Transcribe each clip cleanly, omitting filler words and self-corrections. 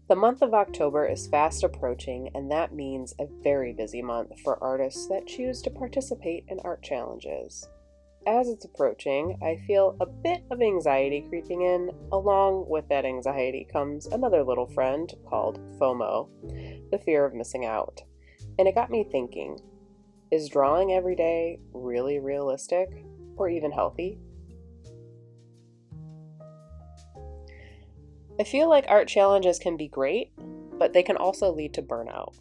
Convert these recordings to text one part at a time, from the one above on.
The month of October is fast approaching, and that means a very busy month for artists that choose to participate in art challenges. As it's approaching, I feel a bit of anxiety creeping in. Along with that anxiety comes another little friend called FOMO, the fear of missing out. And it got me thinking, is drawing every day really realistic or even healthy? I feel like art challenges can be great, but they can also lead to burnout.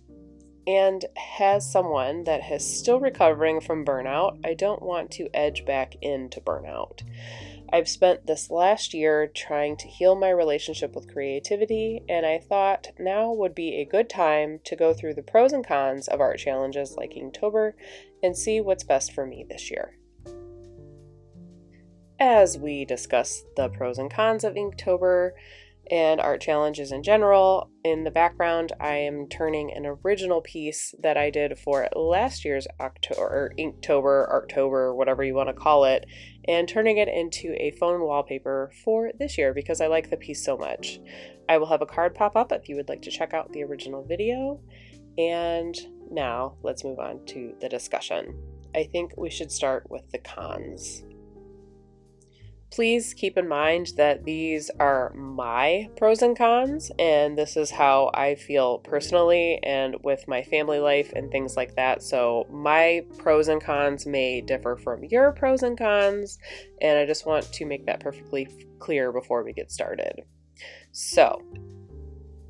And as someone that is still recovering from burnout, I don't want to edge back into burnout. I've spent this last year trying to heal my relationship with creativity, and I thought now would be a good time to go through the pros and cons of art challenges like Inktober and see what's best for me this year. As we discuss the pros and cons of Inktober and art challenges in general, in the background I am turning an original piece that I did for last year's Inktober, Arttober, whatever you want to call it, and turning it into a phone wallpaper for this year because I like the piece so much. I will have a card pop up if you would like to check out the original video. And now let's move on to the discussion. I think we should start with the cons. Please keep in mind that these are my pros and cons, and this is how I feel personally and with my family life and things like that. So my pros and cons may differ from your pros and cons, and I just want to make that perfectly clear before we get started. So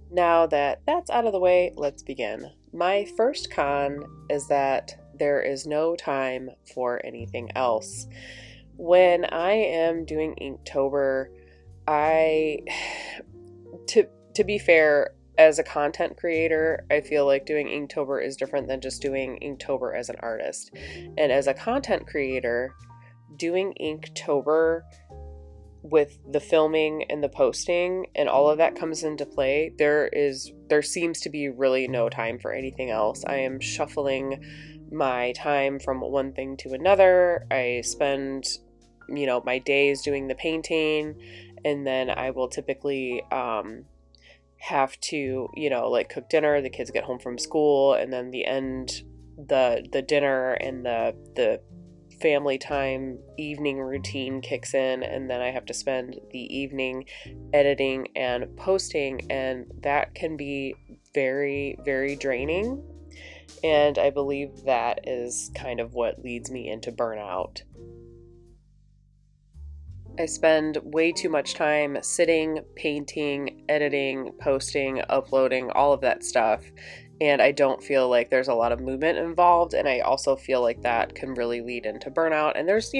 now that that's out of the way, let's begin. My first con is that there is no time for anything else. When I am doing Inktober, to be fair, as a content creator, I feel like doing Inktober is different than just doing Inktober as an artist. And as a content creator, doing Inktober with the filming and the posting and all of that comes into play, there seems to be really no time for anything else. I am shuffling my time from one thing to another. I spend my days doing the painting, and then I will typically have to cook dinner. The kids get home from school, and then the dinner and the family time evening routine kicks in, and then I have to spend the evening editing and posting, and that can be very, very draining. And I believe that is kind of what leads me into burnout. I spend way too much time sitting, painting, editing, posting, uploading, all of that stuff. And I don't feel like there's a lot of movement involved. And I also feel like that can really lead into burnout. And there's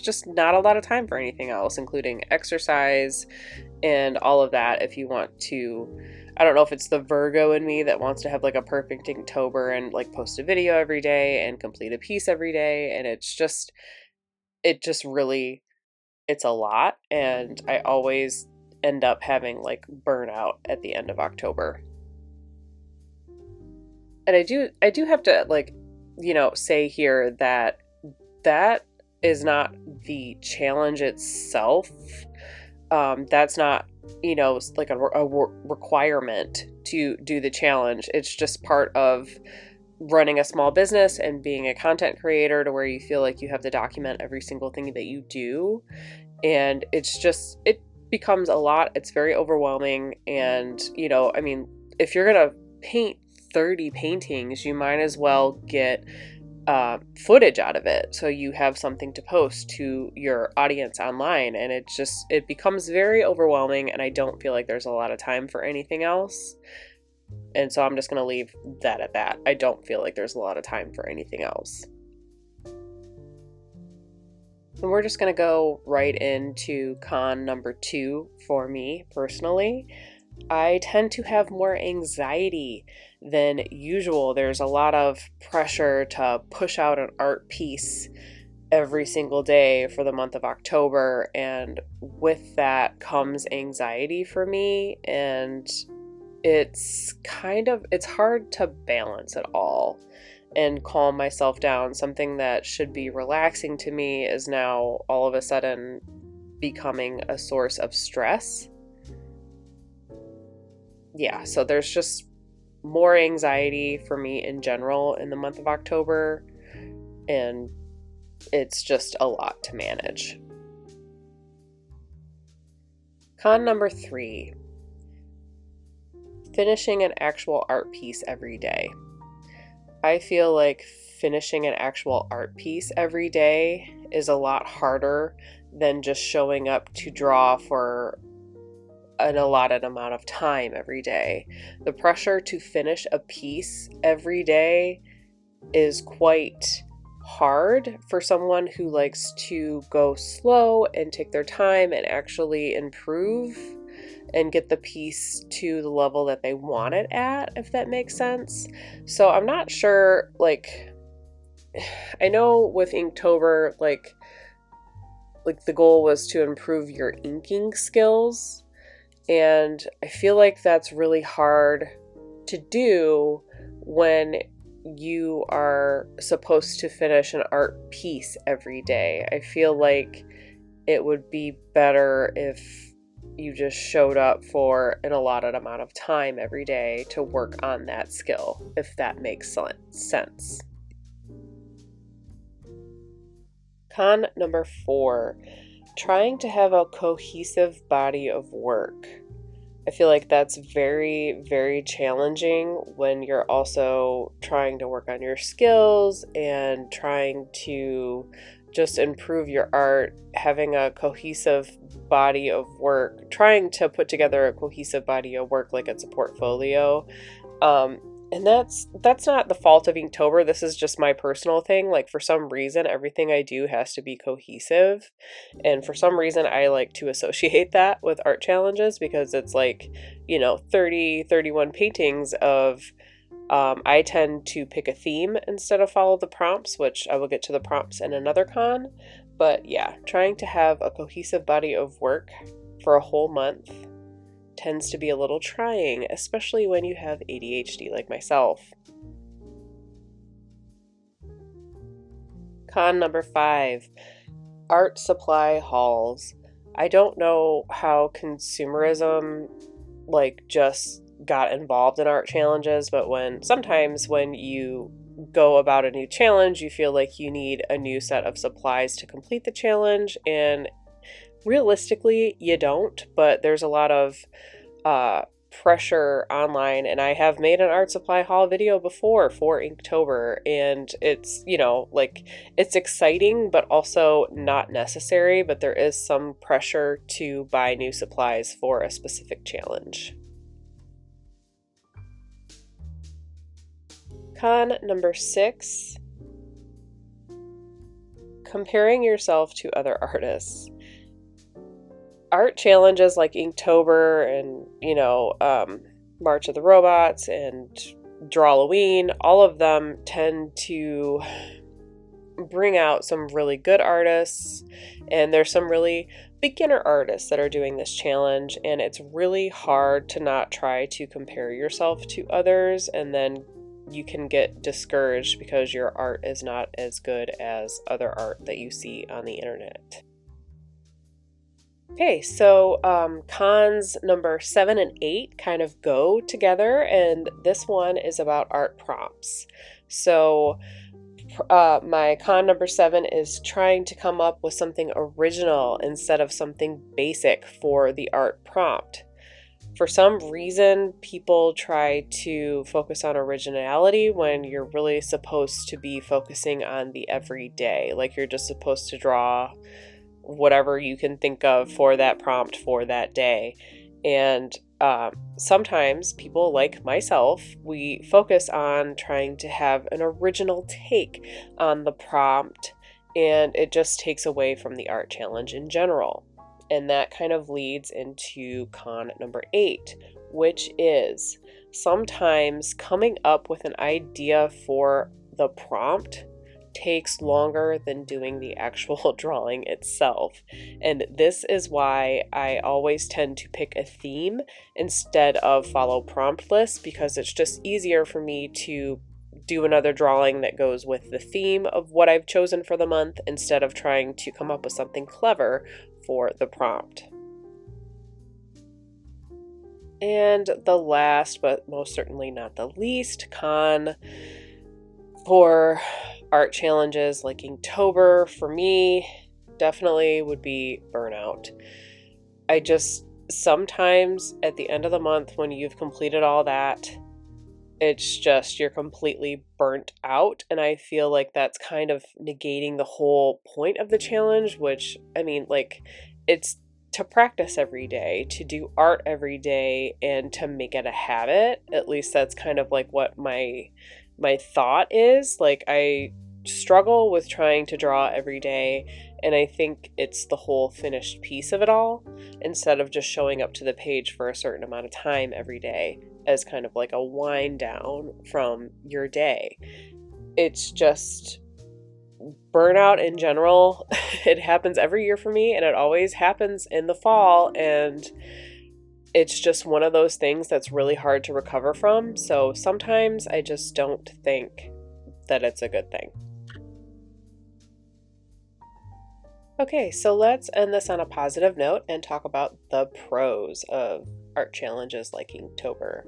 just not a lot of time for anything else, including exercise and all of that. If you want to, I don't know if it's the Virgo in me that wants to have like a perfect Inktober and like post a video every day and complete a piece every day. And it's a lot, and I always end up having like burnout at the end of October. And I do have to say here that is not the challenge itself. That's not like a requirement to do the challenge. It's just part of running a small business and being a content creator, to where you feel like you have to document every single thing that you do. And it becomes a lot. It's very overwhelming. And, if you're going to paint 30 paintings, you might as well get footage out of it, so you have something to post to your audience online. And it becomes very overwhelming, and I don't feel like there's a lot of time for anything else. And so I'm just going to leave that at that. I don't feel like there's a lot of time for anything else. And we're just going to go right into con number 2 for me personally. I tend to have more anxiety than usual. There's a lot of pressure to push out an art piece every single day for the month of October. And with that comes anxiety for me. And it's hard to balance it all and calm myself down. Something that should be relaxing to me is now all of a sudden becoming a source of stress. yeah, so there's just more anxiety for me in general in the month of October, and it's just a lot to manage. Con number 3, finishing an actual art piece every day. I feel like finishing an actual art piece every day is a lot harder than just showing up to draw for an allotted amount of time every day. The pressure to finish a piece every day is quite hard for someone who likes to go slow and take their time and actually improve and get the piece to the level that they want it at, if that makes sense. So I'm not sure, like, I know with Inktober, like the goal was to improve your inking skills, and I feel like that's really hard to do when you are supposed to finish an art piece every day. I feel like it would be better if you just showed up for an allotted amount of time every day to work on that skill, if that makes sense. Con number 4, trying to have a cohesive body of work. I feel like that's very, very challenging when you're also trying to work on your skills and trying to just improve your art. Having a cohesive body of work, trying to put together a cohesive body of work like it's a portfolio. And that's not the fault of Inktober. This is just my personal thing. Like, for some reason, everything I do has to be cohesive. And for some reason, I like to associate that with art challenges, because it's like, 30, 31 paintings of, I tend to pick a theme instead of follow the prompts, which I will get to the prompts in another con. But yeah, trying to have a cohesive body of work for a whole month tends to be a little trying, especially when you have ADHD like myself. Con number 5, art supply hauls. I don't know how consumerism just got involved in art challenges, but sometimes when you go about a new challenge, you feel like you need a new set of supplies to complete the challenge, and realistically, you don't, but there's a lot of pressure online, and I have made an art supply haul video before for Inktober, and it's, it's exciting, but also not necessary, but there is some pressure to buy new supplies for a specific challenge. Con number 6, comparing yourself to other artists. Art challenges like Inktober and, March of the Robots and Drawloween, all of them tend to bring out some really good artists, and there's some really beginner artists that are doing this challenge, and it's really hard to not try to compare yourself to others, and then you can get discouraged because your art is not as good as other art that you see on the internet. Okay, so cons number 7 and 8 kind of go together, and this one is about art prompts. So my con number 7 is trying to come up with something original instead of something basic for the art prompt. For some reason, people try to focus on originality when you're really supposed to be focusing on the everyday. Like, you're just supposed to draw whatever you can think of for that prompt for that day. And sometimes people like myself, we focus on trying to have an original take on the prompt, and it just takes away from the art challenge in general. And that kind of leads into con number 8, which is sometimes coming up with an idea for the prompt takes longer than doing the actual drawing itself. And this is why I always tend to pick a theme instead of follow prompt lists, because it's just easier for me to do another drawing that goes with the theme of what I've chosen for the month instead of trying to come up with something clever for the prompt. And the last, but most certainly not the least, con for art challenges like Inktober for me definitely would be burnout. I just sometimes at the end of the month when you've completed all that, it's just you're completely burnt out, and I feel like that's kind of negating the whole point of the challenge, which I mean, like, it's to practice every day, to do art every day, and to make it a habit. At least that's kind of like what my thought is. Like, I struggle with trying to draw every day, and I think it's the whole finished piece of it all instead of just showing up to the page for a certain amount of time every day as kind of like a wind down from your day. It's just burnout in general. It happens every year for me, and it always happens in the fall, and it's just one of those things that's really hard to recover from. So sometimes I just don't think that it's a good thing. Okay, so let's end this on a positive note and talk about the pros of art challenges like Inktober.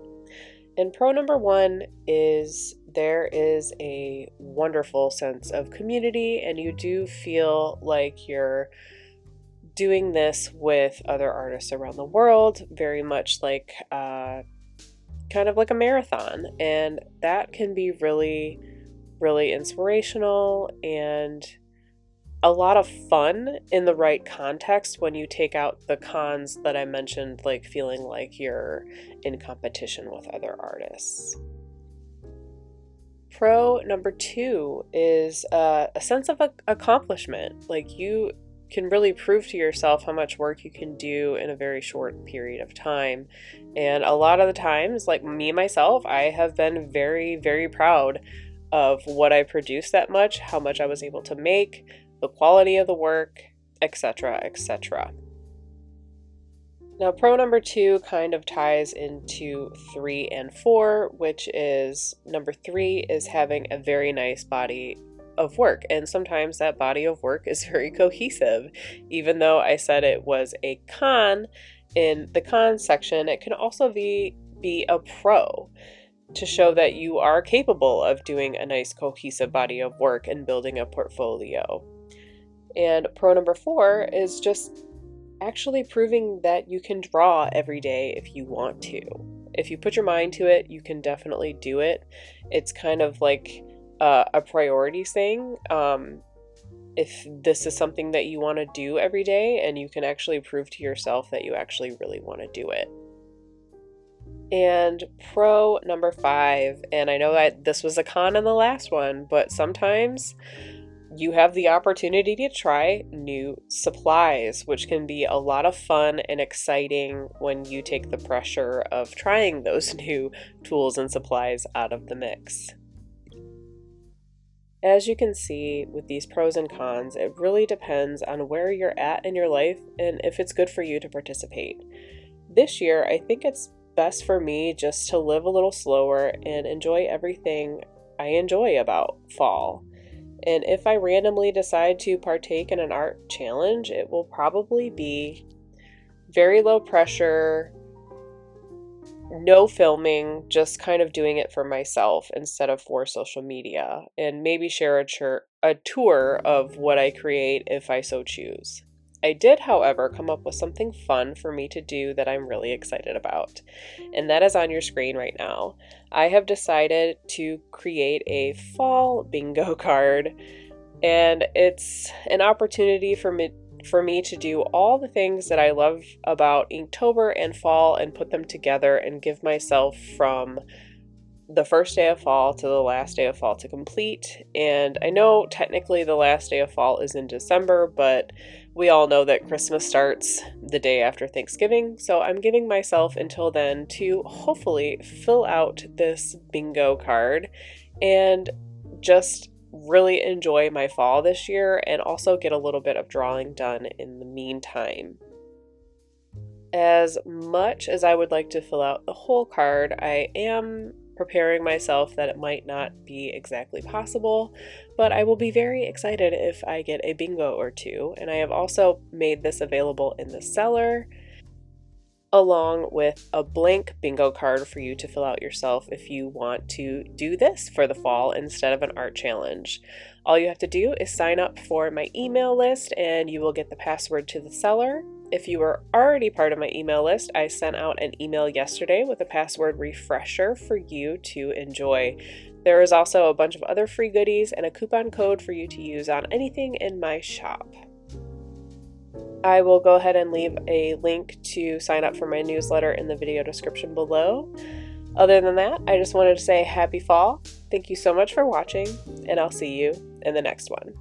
And pro number one is there is a wonderful sense of community, and you do feel like you're doing this with other artists around the world, very much like kind of like a marathon. And that can be really, really inspirational and a lot of fun in the right context when you take out the cons that I mentioned, like feeling like you're in competition with other artists. Pro number two is a sense of accomplishment. Like, you can really prove to yourself how much work you can do in a very short period of time. And a lot of the times, like me myself, I have been very, very proud of what I produced that much, how much I was able to make, the quality of the work, etc., etc. Now, pro number two kind of ties into 3 and 4, which is number 3 is having a very nice body of work. And sometimes that body of work is very cohesive. Even though I said it was a con in the con section, it can also be a pro to show that you are capable of doing a nice cohesive body of work and building a portfolio. And pro number 4 is just actually proving that you can draw every day if you want to. If you put your mind to it, you can definitely do it. It's kind of like a priorities thing. If this is something that you want to do every day, and you can actually prove to yourself that you actually really want to do it. And pro number 5, and I know that this was a con in the last one, but sometimes you have the opportunity to try new supplies, which can be a lot of fun and exciting when you take the pressure of trying those new tools and supplies out of the mix. As you can see with these pros and cons, it really depends on where you're at in your life and if it's good for you to participate. This year, I think it's best for me just to live a little slower and enjoy everything I enjoy about fall. And if I randomly decide to partake in an art challenge, it will probably be very low pressure, no filming, just kind of doing it for myself instead of for social media, and maybe share a tour of what I create if I so choose. I did, however, come up with something fun for me to do that I'm really excited about, and that is on your screen right now. I have decided to create a fall bingo card, and it's an opportunity for me to do all the things that I love about Inktober and fall and put them together and give myself from the first day of fall to the last day of fall to complete. And I know technically the last day of fall is in December, but we all know that Christmas starts the day after Thanksgiving, so I'm giving myself until then to hopefully fill out this bingo card and just really enjoy my fall this year and also get a little bit of drawing done in the meantime. As much as I would like to fill out the whole card, I am preparing myself that it might not be exactly possible, but I will be very excited if I get a bingo or two. And I have also made this available in the cellar. along with a blank bingo card for you to fill out yourself if you want to do this for the fall instead of an art challenge. All you have to do is sign up for my email list and you will get the password to the seller. If you are already part of my email list, I sent out an email yesterday with a password refresher for you to enjoy. There is also a bunch of other free goodies and a coupon code for you to use on anything in my shop. I will go ahead and leave a link to sign up for my newsletter in the video description below. Other than that, I just wanted to say happy fall. Thank you so much for watching, and I'll see you in the next one.